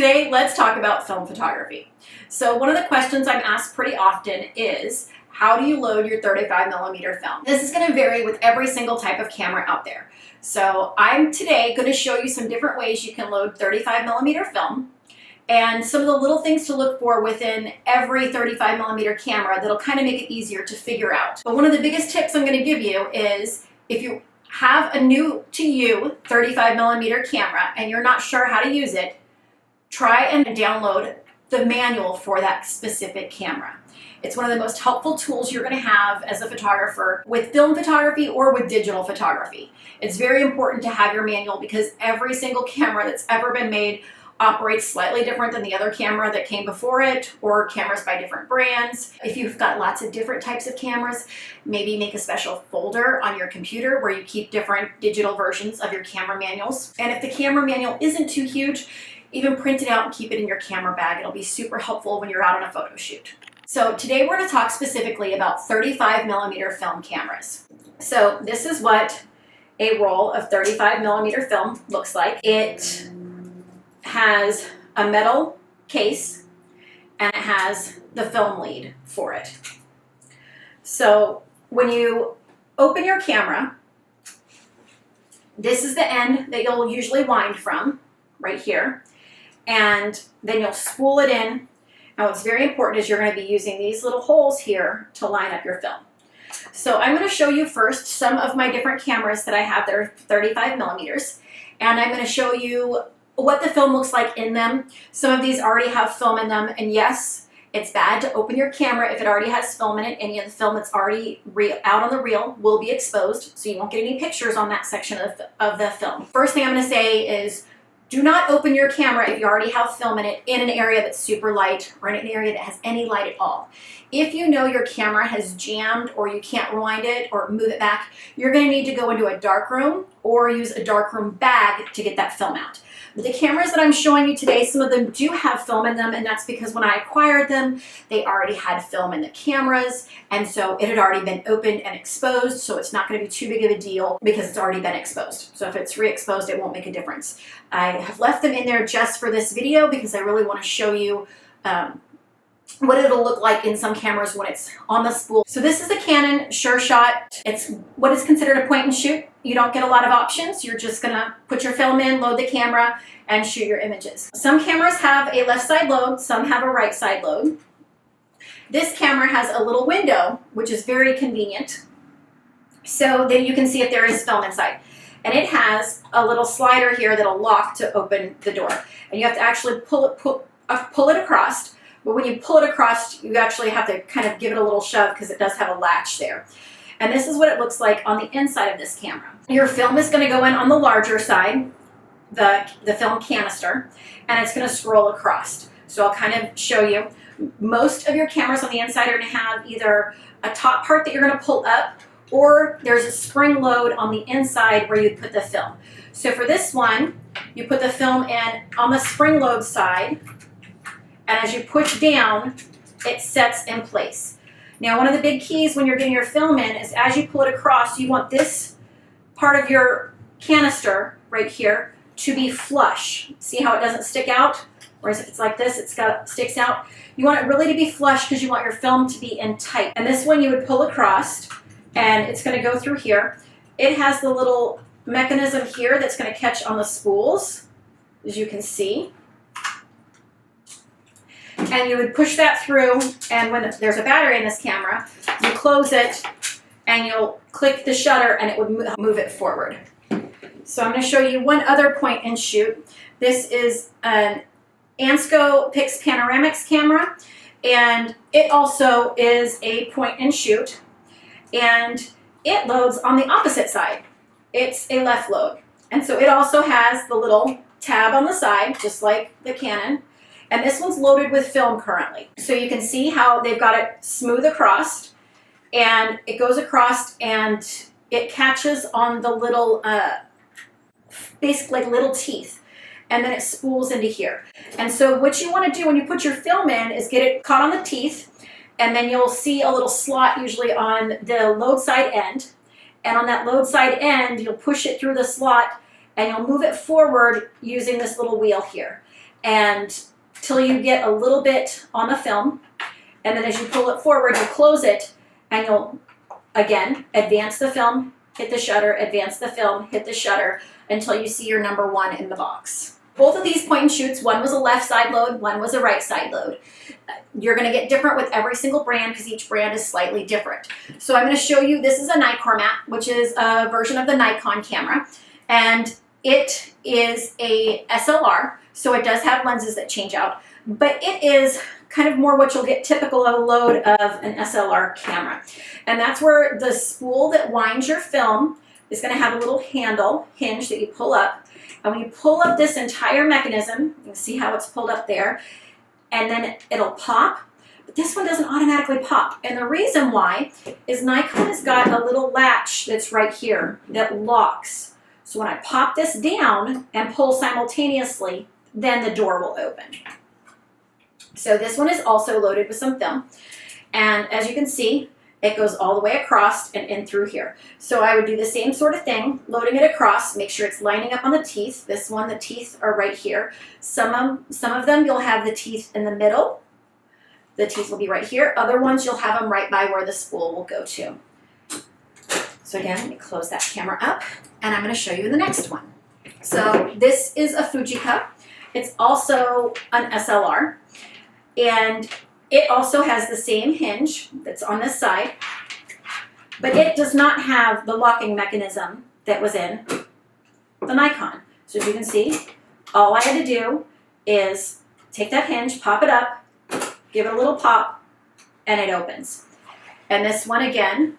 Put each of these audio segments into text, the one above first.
Today, let's talk about film photography. So one of the questions I'm asked pretty often is, how do you load your 35mm film? This is going to vary with every single type of camera out there. So I'm today going to show you some different ways you can load 35mm film and some of the little things to look for within every 35mm camera that'll kind of make it easier to figure out. But one of the biggest tips I'm going to give you is, if you have a new to you 35mm camera and you're not sure how to use it, try and download the manual for that specific camera. It's one of the most helpful tools you're going to have as a photographer with film photography or with digital photography. It's very important to have your manual because every single camera that's ever been made operates slightly different than the other camera that came before it, or cameras by different brands. If you've got lots of different types of cameras, maybe make a special folder on your computer where you keep different digital versions of your camera manuals. And if the camera manual isn't too huge, even print it out and keep it in your camera bag. It'll be super helpful when you're out on a photo shoot. So today we're going to talk specifically about 35mm film cameras. So this is what a roll of 35mm film looks like. It has a metal case and it has the film lead for it. So when you open your camera, this is the end that you'll usually wind from, right here. And then you'll spool it in. Now what's very important is you're going to be using these little holes here to line up your film. So I'm going to show you first some of my different cameras that I have that are 35mm, and I'm going to show you what the film looks like in them. Some of these already have film in them, and yes, it's bad to open your camera if it already has film in it. Any of the film that's already out on the reel will be exposed, so you won't get any pictures on that section of the film. First thing I'm going to say is, do not open your camera if you already have film in it in an area that's super light or in an area that has any light at all. If you know your camera has jammed or you can't rewind it or move it back, you're going to need to go into a darkroom or use a darkroom bag to get that film out. But the cameras that I'm showing you today, some of them do have film in them, and that's because when I acquired them, they already had film in the cameras, and so it had already been opened and exposed, so it's not going to be too big of a deal because it's already been exposed. So if it's re-exposed, it won't make a difference. I have left them in there just for this video because I really want to show you what it'll look like in some cameras when it's on the spool. So this is a Canon Sure Shot. It's what is considered a point and shoot. You don't get a lot of options. You're just gonna put your film in, load the camera, and shoot your images. Some cameras have a left side load, some have a right side load. This camera has a little window, which is very convenient, so that you can see if there is film inside. And it has a little slider here that'll lock to open the door. And you have to actually pull it across. But when you pull it across, you actually have to kind of give it a little shove because it does have a latch there. And this is what it looks like on the inside of this camera. Your film is going to go in on the larger side, the film canister, and it's going to scroll across. So I'll kind of show you. Most of your cameras on the inside are going to have either a top part that you're going to pull up, or there's a spring load on the inside where you put the film. So for this one, you put the film in on the spring load side, and as you push down, it sets in place. Now, one of the big keys when you're getting your film in is as you pull it across, you want this part of your canister right here to be flush. See how it doesn't stick out? Whereas if it's like this, sticks out. You want it really to be flush because you want your film to be in tight. And this one you would pull across, and it's going to go through here. It has the little mechanism here that's going to catch on the spools, as you can see. And you would push that through, and when there's a battery in this camera, you close it and you'll click the shutter and it would move it forward. So I'm going to show you one other point and shoot. This is an Ansco Pix Panoramics camera, and it also is a point and shoot, and it loads on the opposite side. It's a left load, and so it also has the little tab on the side, just like the Canon. And this one's loaded with film currently. So you can see how they've got it smooth across, and it goes across and it catches on the little, basically like little teeth, and then it spools into here. And so what you want to do when you put your film in is get it caught on the teeth, and then you'll see a little slot usually on the load side end. And on that load side end, you'll push it through the slot and you'll move it forward using this little wheel here. and till you get a little bit on the film. And then as you pull it forward, you'll close it, and you'll, again, advance the film, hit the shutter, advance the film, hit the shutter, until you see your number 1 in the box. Both of these point and shoots, one was a left side load, one was a right side load. You're gonna get different with every single brand because each brand is slightly different. So I'm gonna show you, this is a Nikormat, which is a version of the Nikon camera. And it is a SLR, so it does have lenses that change out, but it is kind of more what you'll get typical of a load of an SLR camera. And that's where the spool that winds your film is going to have a little handle, hinge that you pull up. And when you pull up this entire mechanism, you can see how it's pulled up there, and then it'll pop. But this one doesn't automatically pop. And the reason why is Nikon has got a little latch that's right here that locks. So when I pop this down and pull simultaneously, then the door will open. So this one is also loaded with some film. And as you can see, it goes all the way across and in through here. So I would do the same sort of thing, loading it across, make sure it's lining up on the teeth. This one, the teeth are right here. Some of them you'll have the teeth in the middle. The teeth will be right here. Other ones you'll have them right by where the spool will go to. So again, let me close that camera up, and I'm going to show you the next one. So this is a Fujica. It's also an SLR. And it also has the same hinge that's on this side, but it does not have the locking mechanism that was in the Nikon. So as you can see, all I had to do is take that hinge, pop it up, give it a little pop, and it opens. And this one again,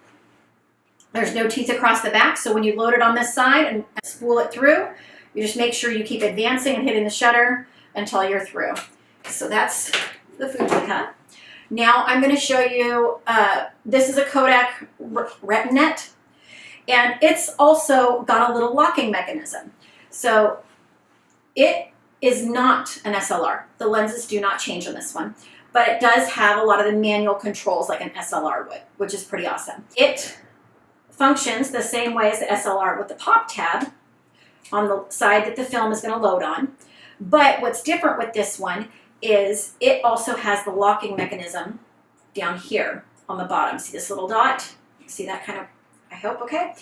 there's no teeth across the back, so when you load it on this side and spool it through, you just make sure you keep advancing and hitting the shutter until you're through. So that's the Fujica. Now I'm going to show you, this is a Kodak Retinet, and it's also got a little locking mechanism. So it is not an SLR. The lenses do not change on this one, but it does have a lot of the manual controls like an SLR would, which is pretty awesome. It functions the same way as the SLR with the pop tab on the side that the film is going to load on. But what's different with this one is it also has the locking mechanism down here on the bottom. See this little dot? See that kind of, I hope, okay?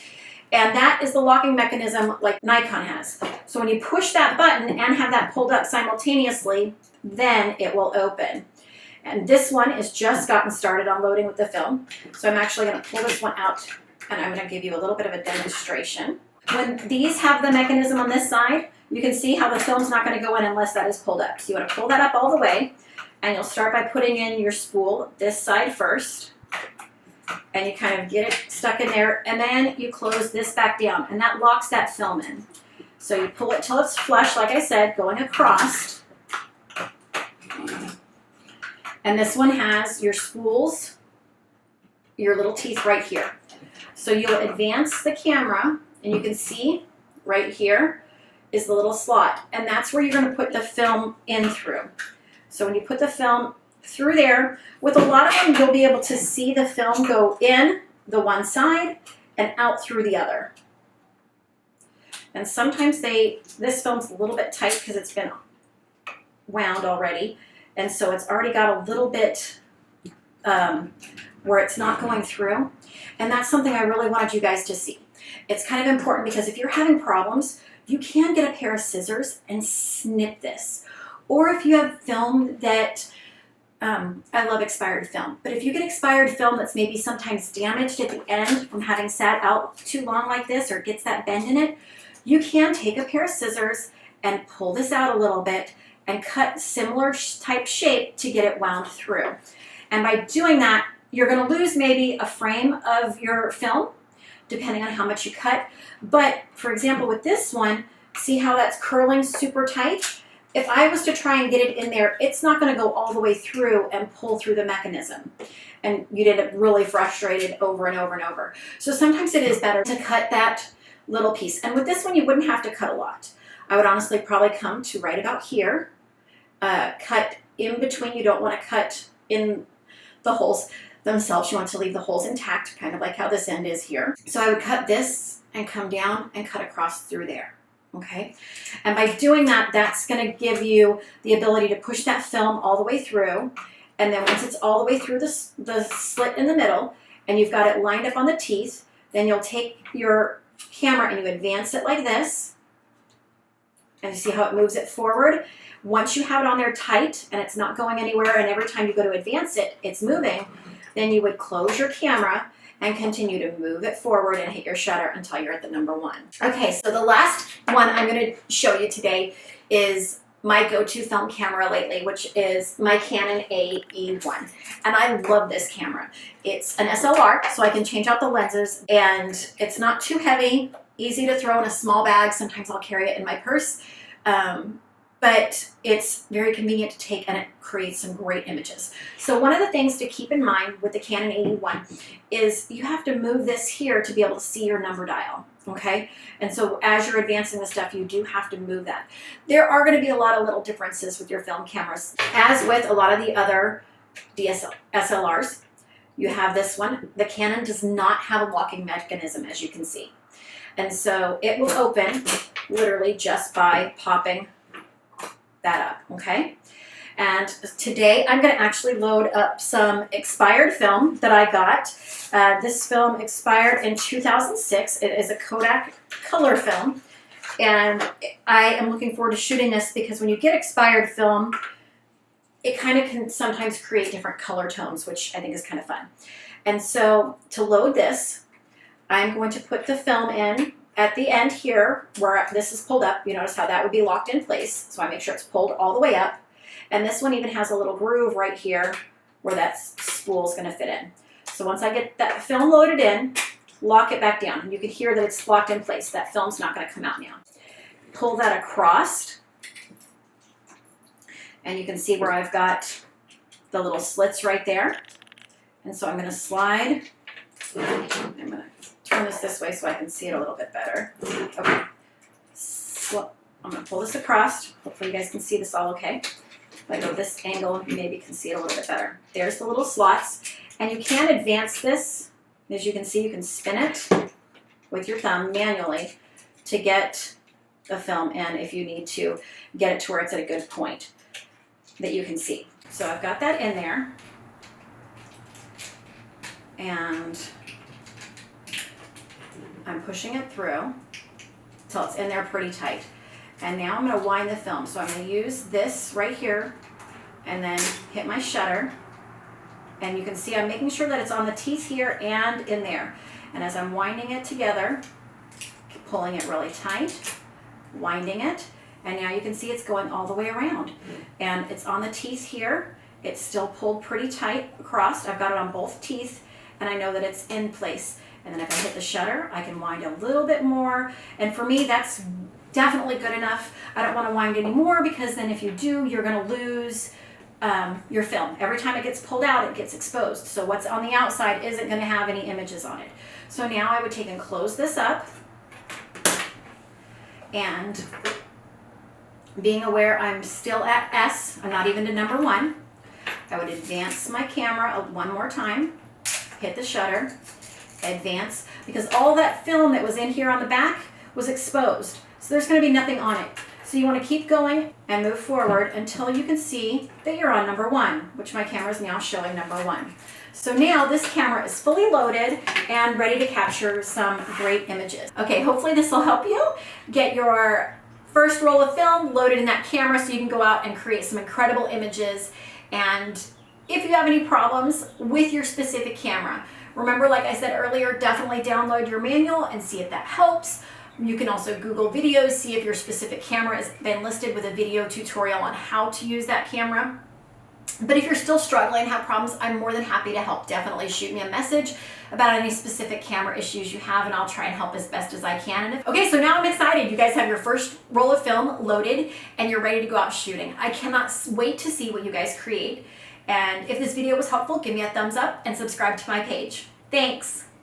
And that is the locking mechanism like Nikon has. So when you push that button and have that pulled up simultaneously, then it will open. And this one is just gotten started on loading with the film. So I'm actually going to pull this one out, and I'm going to give you a little bit of a demonstration. When these have the mechanism on this side, you can see how the film's not going to go in unless that is pulled up. So you want to pull that up all the way, and you'll start by putting in your spool this side first, and you kind of get it stuck in there, and then you close this back down, and that locks that film in. So you pull it till it's flush, like I said, going across. And this one has your spools, your little teeth right here. So you'll advance the camera, and you can see right here is the little slot, and that's where you're going to put the film in through. So when you put the film through there, with a lot of them, you'll be able to see the film go in the one side and out through the other. And sometimes this film's a little bit tight because it's been wound already, and so it's already got a little bit where it's not going through, and that's something I really wanted you guys to see. It's kind of important because if you're having problems, you can get a pair of scissors and snip this. Or if you have film that, I love expired film, but if you get expired film that's maybe sometimes damaged at the end from having sat out too long like this, or gets that bend in it, you can take a pair of scissors and pull this out a little bit and cut similar type shape to get it wound through. And by doing that, you're going to lose maybe a frame of your film, depending on how much you cut. But for example, with this one, see how that's curling super tight? If I was to try and get it in there, it's not going to go all the way through and pull through the mechanism. And you'd end up really frustrated over and over and over. So sometimes it is better to cut that little piece. And with this one, you wouldn't have to cut a lot. I would honestly probably come to right about here, cut in between. You don't want to cut in the holes themselves. You want to leave the holes intact, kind of like how this end is here. So I would cut this and come down and cut across through there. okay? And by doing that, that's gonna give you the ability to push that film all the way through. And then once it's all the way through the slit in the middle, and you've got it lined up on the teeth, then you'll take your camera and you advance it like this. And you see how it moves it forward? Once you have it on there tight and it's not going anywhere, and every time you go to advance it, it's moving, then you would close your camera and continue to move it forward and hit your shutter until you're at the number 1. Okay, so the last one I'm going to show you today is my go-to film camera lately, which is my Canon AE1. And I love this camera. It's an SLR, so I can change out the lenses, and it's not too heavy, easy to throw in a small bag. Sometimes I'll carry it in my purse. But it's very convenient to take, and it creates some great images. So one of the things to keep in mind with the Canon AE1 is you have to move this here to be able to see your number dial, okay? And so as you're advancing the stuff, you do have to move that. There are going to be a lot of little differences with your film cameras. As with a lot of the other SLRs, you have this one. The Canon does not have a locking mechanism, as you can see. And so it will open literally just by popping that up, okay? And today I'm going to actually load up some expired film that I got. This film expired in 2006. It is a Kodak color film, and I am looking forward to shooting this because when you get expired film, it kind of can sometimes create different color tones, which I think is kind of fun. And so to load this, I'm going to put the film in at the end here where this is pulled up. You notice how that would be locked in place. So I make sure it's pulled all the way up. And this one even has a little groove right here where that spool is going to fit in. So once I get that film loaded in, lock it back down. And you can hear that it's locked in place. That film's not going to come out now. Pull that across. And you can see where I've got the little slits right there. And so I'm going to slide. I'm going to turn this way so I can see it a little bit better. Okay. So I'm going to pull this across. Hopefully you guys can see this all okay. If I go this angle, you maybe can see it a little bit better. There's the little slots. And you can advance this. As you can see, you can spin it with your thumb manually to get the film in if you need to get it to where it's at a good point that you can see. So I've got that in there. And I'm pushing it through until it's in there pretty tight. And now I'm going to wind the film. So I'm going to use this right here and then hit my shutter. And you can see I'm making sure that it's on the teeth here and in there. And as I'm winding it together, pulling it really tight, winding it, and now you can see it's going all the way around. And it's on the teeth here. It's still pulled pretty tight across. I've got it on both teeth, and I know that it's in place. And then if I hit the shutter, I can wind a little bit more. And for me, that's definitely good enough. I don't want to wind any more because then if you do, you're going to lose your film. Every time it gets pulled out, it gets exposed. So what's on the outside isn't going to have any images on it. So now I would take and close this up. And being aware I'm still at S, I'm not even to number 1, I would advance my camera one more time, hit the shutter, advance, because all that film that was in here on the back was exposed. So there's going to be nothing on it. So you want to keep going and move forward until you can see that you're on number 1, which my camera is now showing number 1. So now this camera is fully loaded and ready to capture some great images. Okay, hopefully this will help you get your first roll of film loaded in that camera so you can go out and create some incredible images. And if you have any problems with your specific camera, remember, like I said earlier, definitely download your manual and see if that helps. You can also Google videos, see if your specific camera has been listed with a video tutorial on how to use that camera. But if you're still struggling and have problems, I'm more than happy to help. Definitely shoot me a message about any specific camera issues you have, and I'll try and help as best as I can. Okay, so now I'm excited. You guys have your first roll of film loaded, and you're ready to go out shooting. I cannot wait to see what you guys create. And if this video was helpful, give me a thumbs up and subscribe to my page. Thanks.